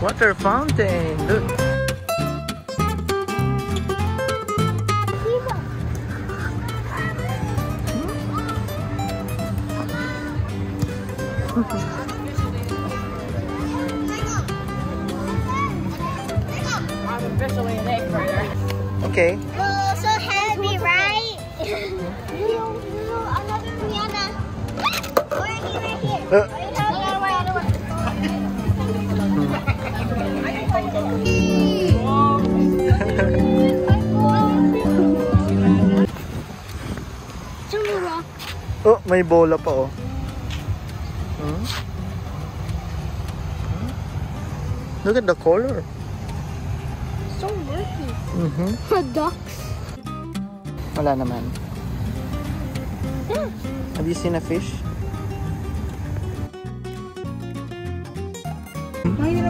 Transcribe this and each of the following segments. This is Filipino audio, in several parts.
Water fountain. Look. I'm officially an egg freezer. Oh, Okay. so heavy, right? Another Rihanna. Right here. Oh, may bola pa oh. Hmm? Look at the color. So murky. Ducks. Wala naman. Have you seen a fish? Really?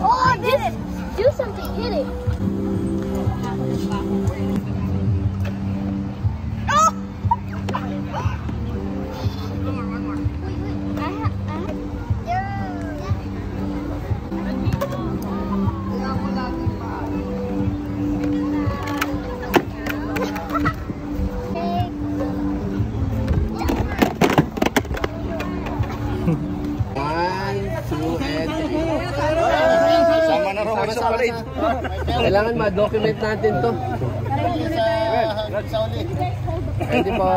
Oh, did it! Do something, hit it. Oh! Kailangan ma-document natin to. Ready po.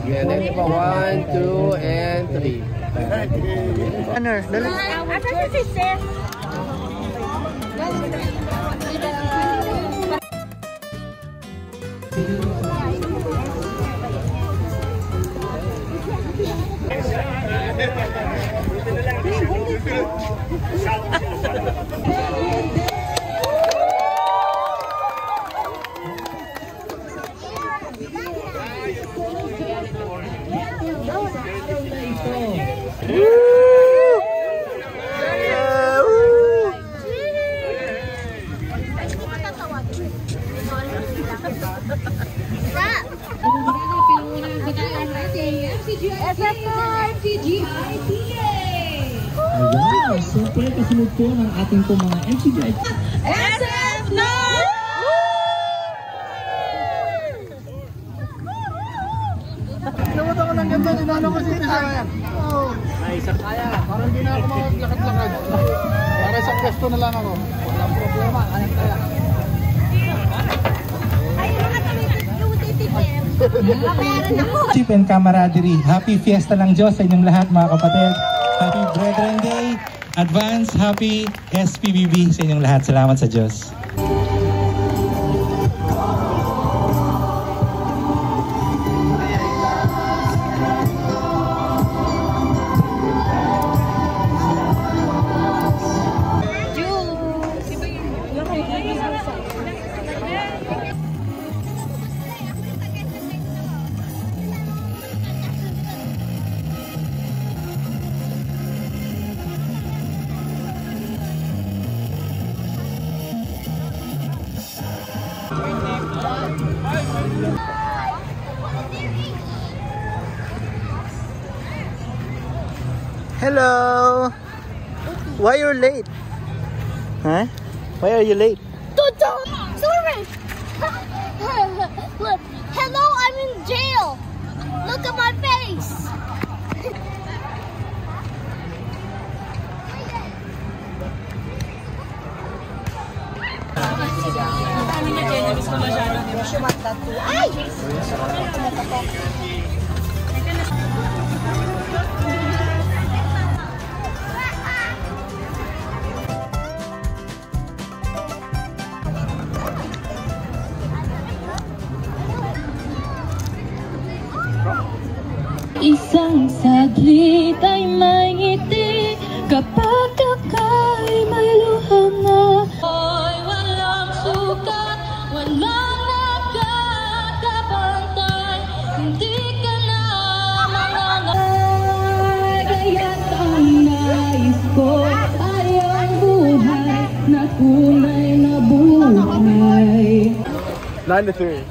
Ready po. 1, 2, and 3. Honor, dali. I pressed it, sis. Ayan, siyempre kasunod po ng ating po mga MCGI. SF no! Nawat ako ng ganda, dinano ko si Tita. Ay, isa kaya. Parang di na ako maglakad-lakad. Para sa pwesto na lang ako. Walang problema. Kaya kaya. Ay, mga titikim. Mabayaran ako. Friendship and camaraderie. Happy Fiesta ng Diyos sa inyong lahat mga kapatid. Happy Brethren Day. Advance Happy SPBB sa inyong lahat. Salamat sa Diyos. Hello. Why you're late? Huh? Why are you late? Sorry. Look. Hello, I'm in jail. Look at my face. Ay! Isang saglit ay may ngiti kapag aka'y may luha na. Hoy, walang sukat, walang nakakabantay, hindi ka na mananay. mandatory.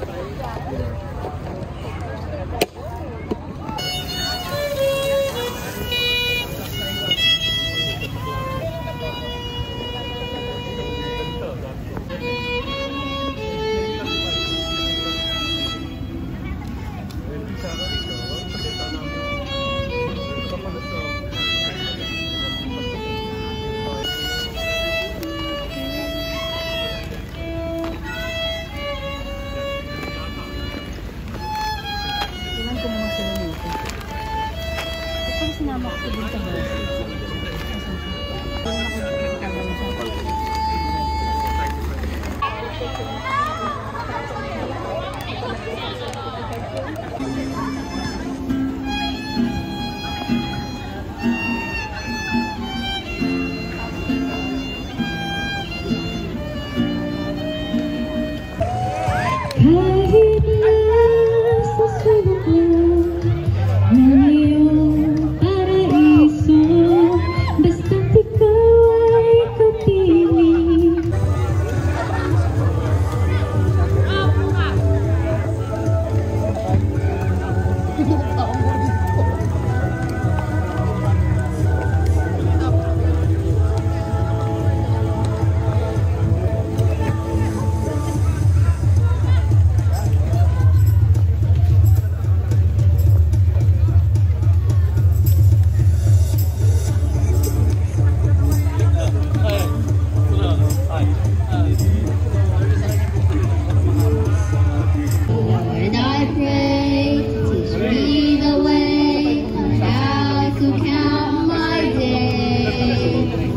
Sinama ko din sa bus. Kahit nasa sulok ng iyong paraiso, basta't ikaw ay kapiling. Lord, I pray, teach me the way on how to count my days.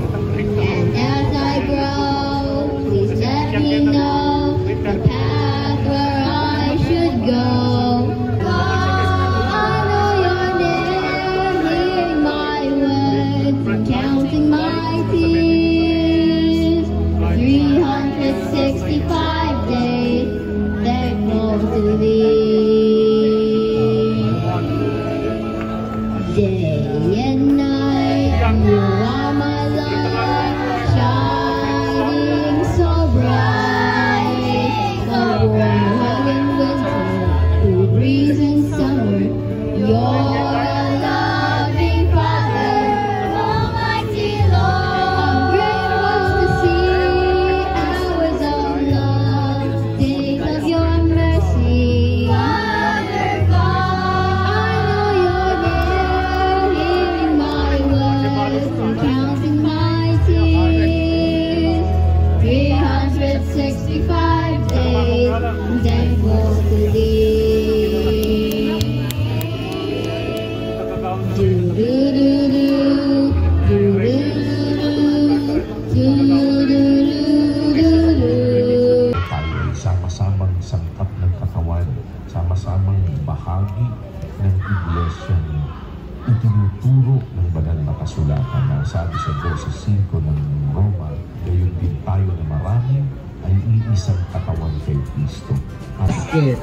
And as I grow, please let me know the path where I should go. God, I know your name, hearing my words and counting my tears. 365 days. Thankful to thee. Day and night, you are my light, shining so bright. The warm in winter, cool breeze in summer, you're a loving Father, Almighty Lord. Great was to see hours of love, days of your mercy. Father God, I know you're there, hearing my words and counting my tears. 365 days, I'm thankful to thee. Do-do-do-do, do-do-do-do, do-do-do-do-do. Tayo ay sama-samang sangkap ng katawan, sama-samang bahagi ng iglesyang itinuturo ng banal na kasulatan na sabi sa 12:5 ng Roma, gayon din tayo na marami ay iisang katawan kay Kristo. Basket.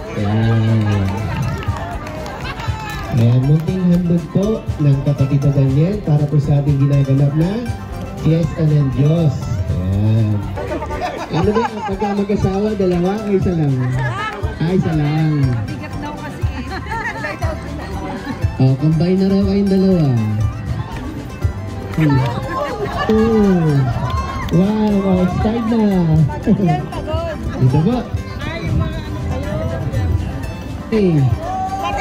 Ayan, munting handog po ng kapatid na Daniel para po sa ating ginaganap na Fiesta ng Diyos. Ayan. Ano ba yung pagka mag-asawa? Dalawa o isa lang? Isa lang. Bigat daw kasi. Combine na raw kayong dalawa. Wow, start na. Dito po. 3,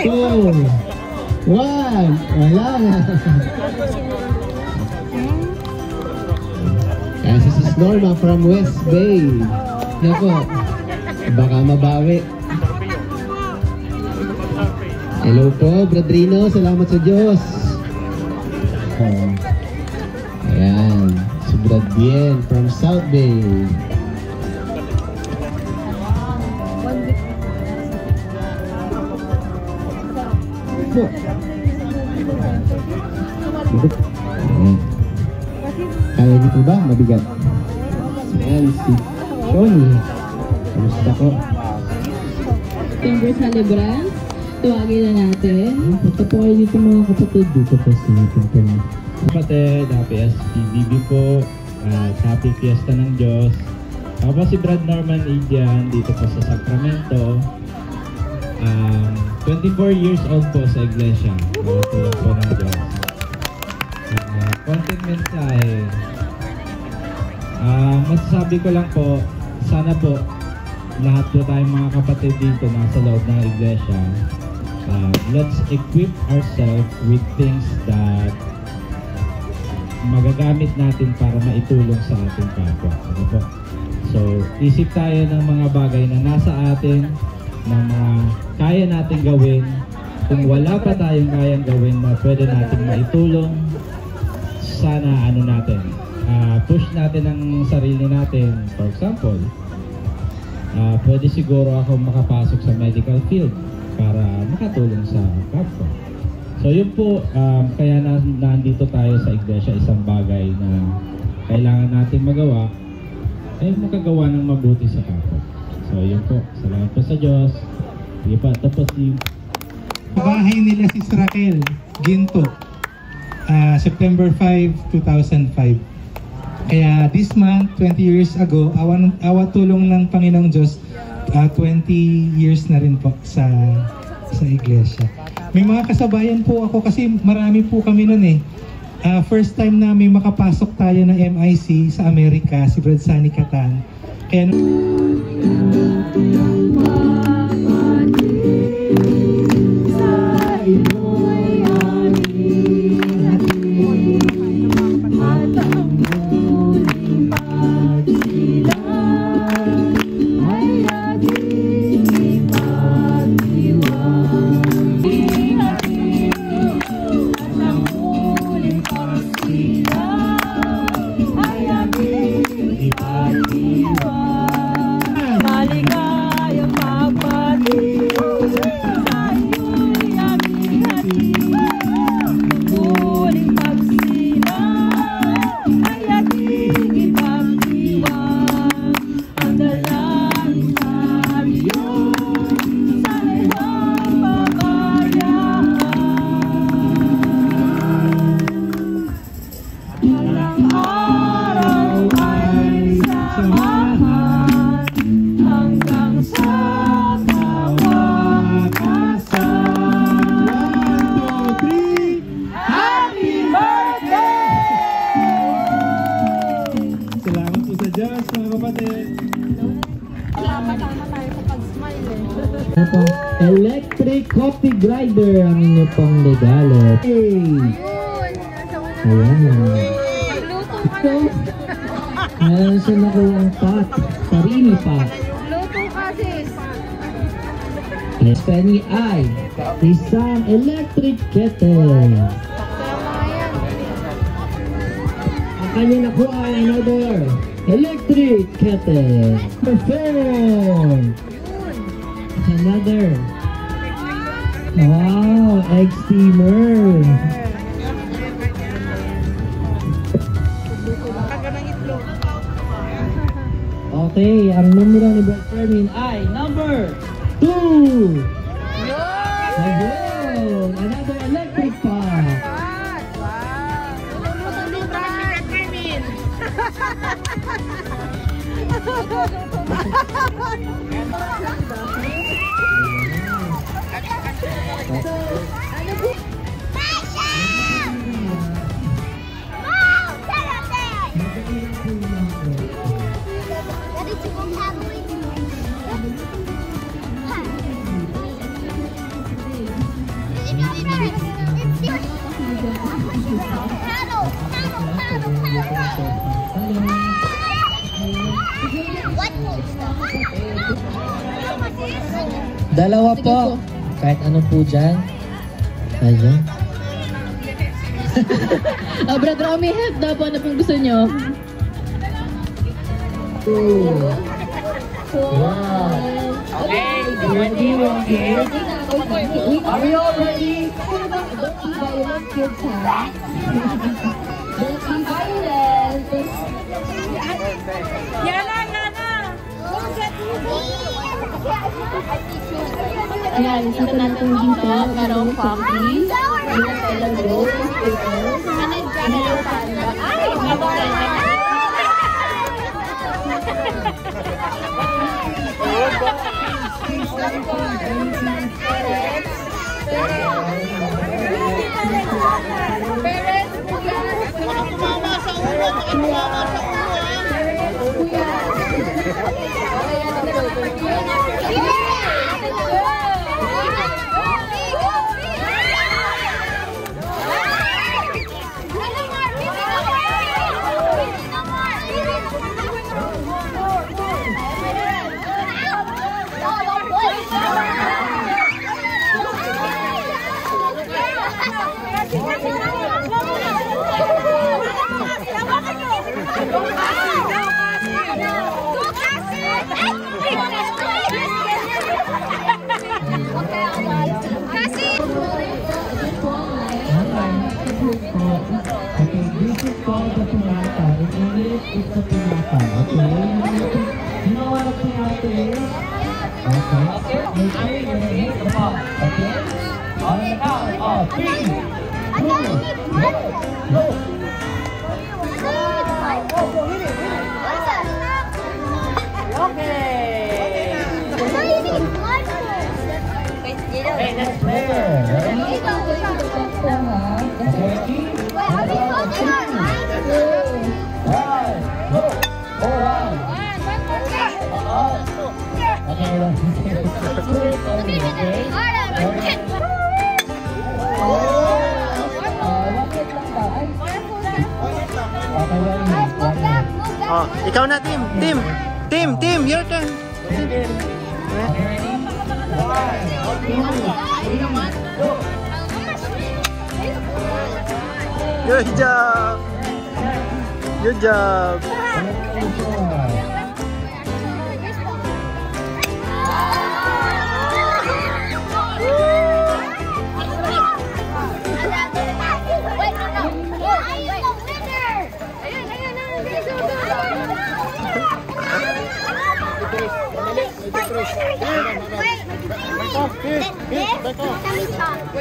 2, 1. Wala na. This is Norma from West Bay. Yan po. Baka mabawi. Hello po, Bradrino. Salamat sa Diyos. Ayan. Si Brad Bien from South Bay. Kaya niyo po ba? Mabigat. Ayan, si Shoni. Kamusta ko? Timber celebrant, tuwagin na natin. Punta po kayo dito mga kapatid. Dito po sa ating Kapatid, happy SPBB po at happy Fiesta ng Diyos. Ako po si Brad Norman Indian, dito po sa Sacramento. 24 years old po sa iglesia. Tulad po ng Diyos. Konting mensahe. Masasabi ko lang po, sana po lahat po tayong mga kapatid dito nasa loob ng iglesia, let's equip ourselves with things that magagamit natin para maitulong sa ating kapwa. Ano po? So, isip tayo ng mga bagay na nasa atin, na mga kaya natin gawin. Kung wala pa tayong kayang gawin na pwede natin maitulong, sana ano natin, push natin ang sarili natin. For example, pwede siguro ako makapasok sa medical field para makatulong sa kapwa. So yun po, kaya nandito tayo sa iglesia, isang bagay na kailangan natin magawa ay makagawa ng mabuti sa kapwa. So yun po, salamat po sa Diyos. Sige pa, tapos yung bahay nila si Raquel Ginto, September 5, 2005. Kaya this month, 20 years ago, awa tulong ng Panginoong Diyos, 20 years na rin po sa iglesia. May mga kasabayan po ako kasi marami po kami nun eh. First time namin makapasok tayo ng MIC sa Amerika, si Brad Sunny Catan. Kaya electric coffee grinder ang inyo pong regalo. Hey! Ayan. Meron siya nakuha pot. Sarili pot. Luto kasi. Yes, Penny ay isang electric kettle. Ang kanya nakuha ay another electric kettle. Phone. Another. Wow, egg steamer. Okay, ang numero ni Brad Fermin ay number 2. Ayun, another electric pot. Dalawa po. Kahit ano po dyan. Ayun. Brad Romy, help daw po. Ano pong gusto nyo? Wow. Okay. Ready? Are we all ready? Don't be violent, kids, ha? Don't be violent. Yana, Yana. Ayan, isa na natin dito. Merong coffee. Meron tayong rolls, papers. Meron panda. Ay! Oh, ikaw na, Tim. Tim, your turn. Good job. Good job.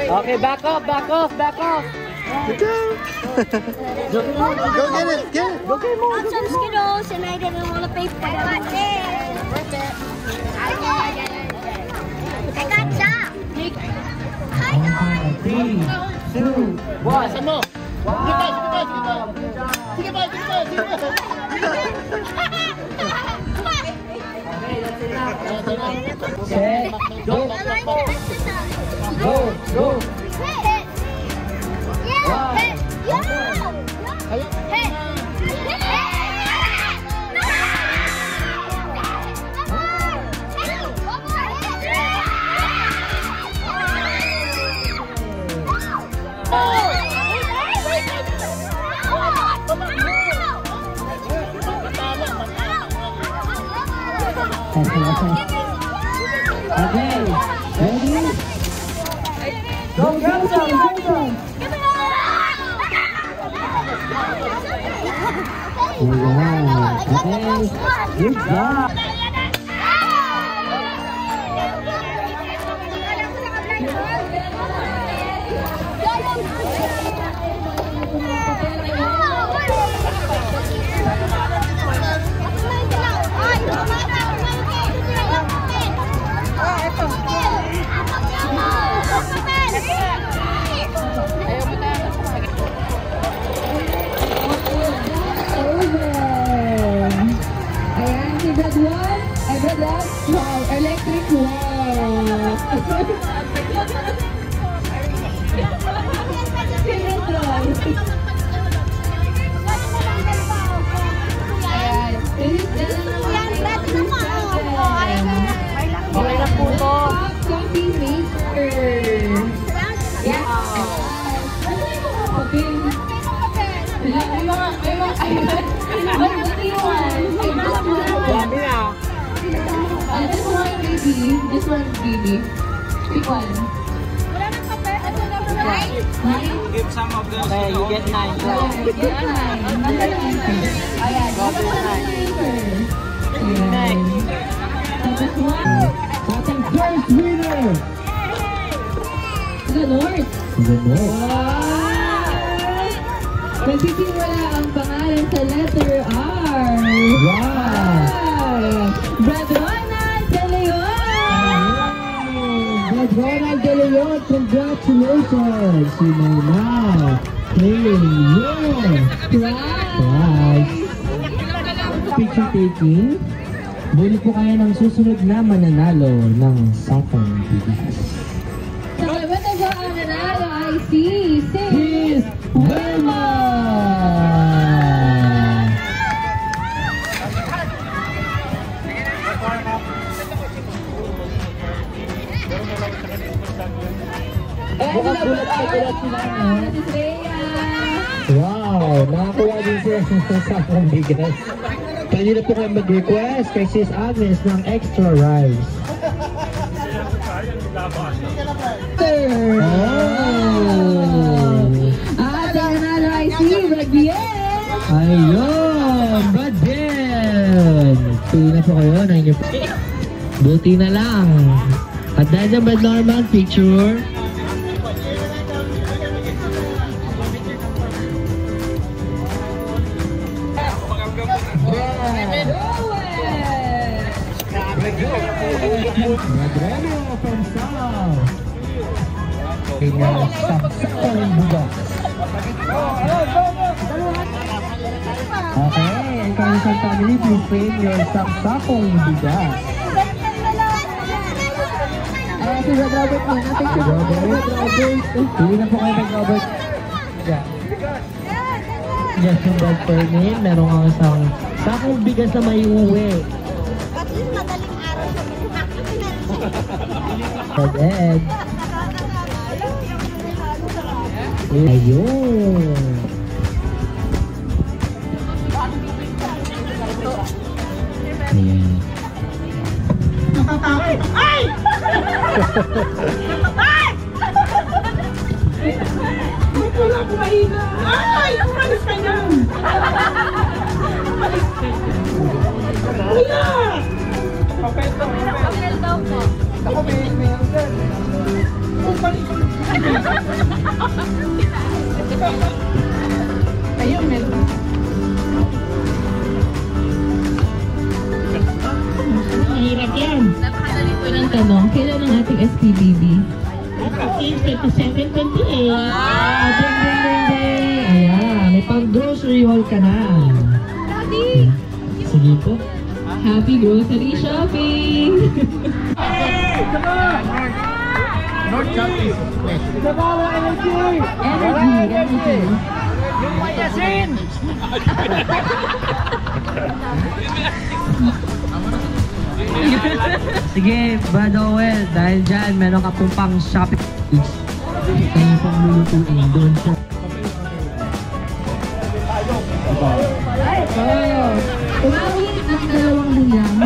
Okay, back off. Good job. Go get it. Go get it. Got some Skittles and I didn't want to pay for them. I got some. I got 3, 2, 1. Sama mo. Sige ba? Set, go. Go. Okay, ready? Go. Okay, good job. Wow, electric wall. Coffee maker. Yes. This one, baby. Pick one. Give some of those. Okay, you get 9. Ating first winner! The North. Nagsisimula ang pangalan sa letter R. Wow! Brother Ana De Leon! Alright, Ronald De Leon, congratulations! You may now claim your prize. Picture taking. Buli po kayo ng susunod na mananalo ng sakong bigas. Salamat na ba ang nanalo ay si Sis Wilma! Wow! Nakakuha din siya sa sakong bigas. Pwede na po kayo mag-request kay Sis Agnes ng extra rice. At ang nanalo ay si Ragbiel! Ayun! Badel! Tuloy na po kayo na inyo. Buti na lang. At dahil sa Brad Norman picture. Madreno from South. Tingnan sa sakong bugas. Okay, ikaw sa family, please frame your saksakong bigas. Si Robert mo, natin si Robert. Hindi na po kayo mag-Robert. Yes, yung bag for me, meron kang isang sakong bigas na may uwi. Ed. Ayun. Ayan. Ay! Ay! Wala ko mahina. Ay! Umalis ka na! Wala! Papel daw po. Ako may dyan. Ayun, meron. Mahirap yan. Napakadali po ng tanong. Kailan ang ating SPBB? 27-28. Ayan, may pang-grocery haul ka na. Daddy! Sige po. Happy grocery shopping! North, south, east, west. Energy! Yasin! Sige, Brad Owel, dahil dyan, meron ka pong pang shopping. Kayo pang lulutuin doon sa... Umawin ang dalawang lilang.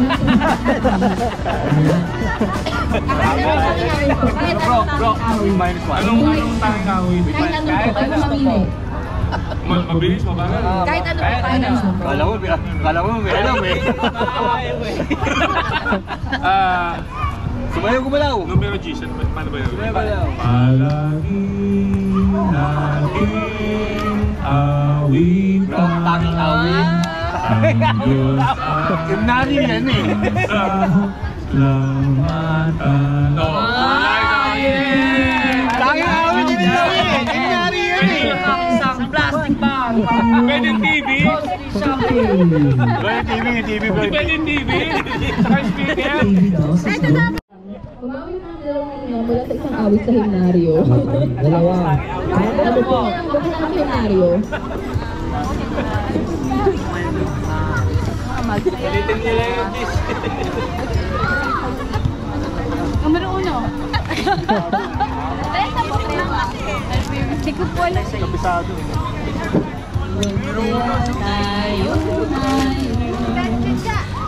Bro, minus one. Anong tanging kawin? Kahit ano po, kayo mamili. Mabilis, mabagal. Kahit ano po, kahit ano. Kala mo, may alam eh. Sumayaw gumalaw. Numero G, paano ba yun? Palaging natin awitan. Tanging awit. Ang Diyos Yung nari yan eh. Lamatan. Tanging awit yung nari eh. Yung nari yan eh. Isang plastic bag. Pwede TV? Pwede TV. Pwede TV? Saka speaker? Umawin ang dalawang lilang mula sa isang awit sa himnaryo. Dalawa. Kahit ano po, bukas ang himnaryo. Palitin nila yung dish. Numero 1. Hindi ko po alam. Kabisado. Tayo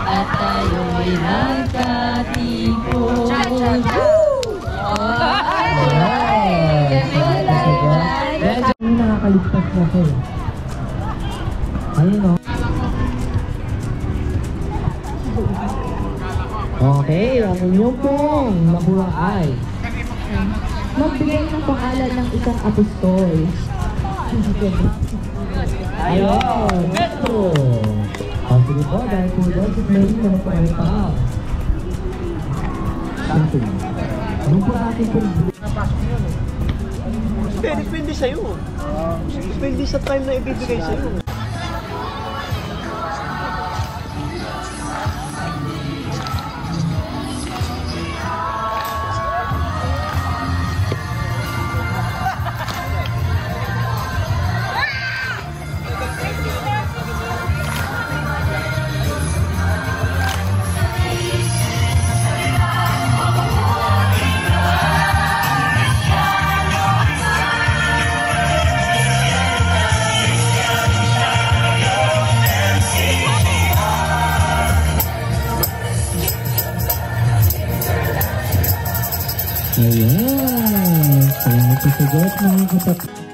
at tayo'y nagkatipon. Medyo nakakaligtas na siya. Ayun o. Okay, ang inyong pong nakuha ay Magbigay ng pangalan ng isang apostol. ayun, Metro. O sige po, dahil po doon si Mary na nagpapalita. Something. Depende sa'yo. Depende sa time na ibibigay sa'yo. Ayan! Salamat sa sagot mga kapatid.